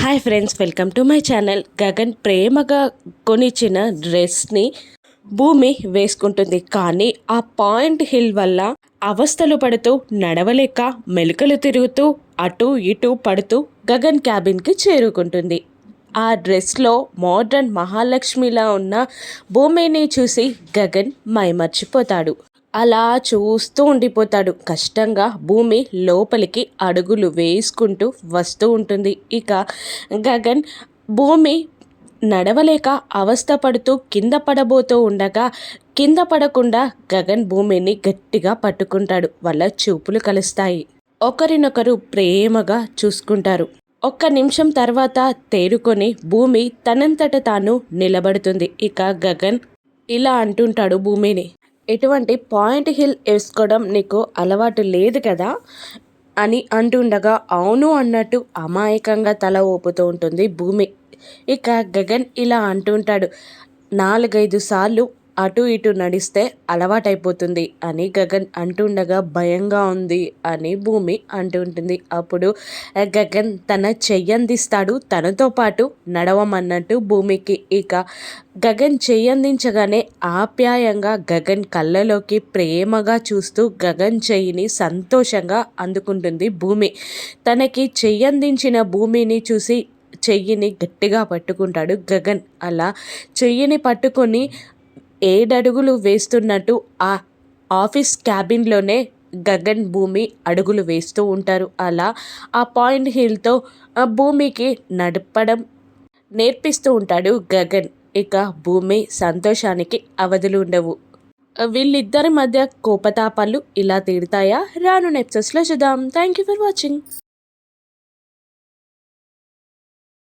Hi friends, welcome to my channel. Gagan ప్రేమగా కొనిచ్చిన డ్రెస్ని భూమి వేసుకుంటుంది. కానీ ఆ పాయింట్ హిల్ వల్ల అవస్థలు పడుతూ నడవలేక మెలికలు తిరుగుతూ అటు ఇటు పడుతూ గగన్ క్యాబిన్కి చేరుకుంటుంది. ఆ డ్రెస్లో మోడ్రన్ మహాలక్ష్మిలా ఉన్న భూమిని చూసి గగన్ మైమర్చిపోతాడు. అలా చూస్తూ ఉండిపోతాడు. కష్టంగా భూమి లోపలికి అడుగులు వేసుకుంటూ వస్తూ ఉంటుంది. ఇక గగన్ భూమి నడవలేక అవస్థపడుతూ కింద పడబోతూ ఉండగా కింద పడకుండా గగన్ భూమిని గట్టిగా పట్టుకుంటాడు. వాళ్ళ చూపులు కలుస్తాయి. ఒకరినొకరు ప్రేమగా చూసుకుంటారు. ఒక్క నిమిషం తర్వాత తేరుకొని భూమి తనంతట తాను నిలబడుతుంది. ఇక గగన్ ఇలా అంటుంటాడు భూమిని, ఎటువంటి పాయింట్ హిల్ వేసుకోవడం నీకు అలవాటు లేదు కదా అని అంటుండగా అవును అన్నట్టు అమాయకంగా తల ఊపుతూ ఉంటుంది భూమి. ఇక గగన్ ఇలా అంటుంటాడు, 4-5 సార్లు అటు ఇటు నడిస్తే అలవాటైపోతుంది అని గగన్ అంటుండగా భయంగా ఉంది అని భూమి అంటుంటుంది. అప్పుడు గగన్ తన చెయ్యందిస్తాడు తనతో పాటు నడవమన్నట్టు భూమికి. ఇక గగన్ చెయ్యందించగానే ఆప్యాయంగా గగన్ కళ్ళలోకి ప్రేమగా చూస్తూ గగన్ చెయ్యిని సంతోషంగా అందుకుంటుంది భూమి. తనకి చెయ్యందించిన భూమిని చూసి చెయ్యిని గట్టిగా పట్టుకుంటాడు గగన్. అలా చెయ్యిని పట్టుకొని 7 అడుగులు వేస్తున్నట్టు ఆ ఆఫీస్ క్యాబిన్లోనే గగన్ భూమి అడుగులు వేస్తూ ఉంటారు. అలా ఆ పాయింట్ హిల్తో భూమికి నడపడం నేర్పిస్తూ ఉంటాడు గగన్. ఇక భూమి సంతోషానికి అవధులు ఉండవు. వీళ్ళిద్దరి మధ్య కోపతాపాలు ఇలా తీరుతాయా? రాను ఎపిసోడ్స్లో చూద్దాం. Thank you for watching.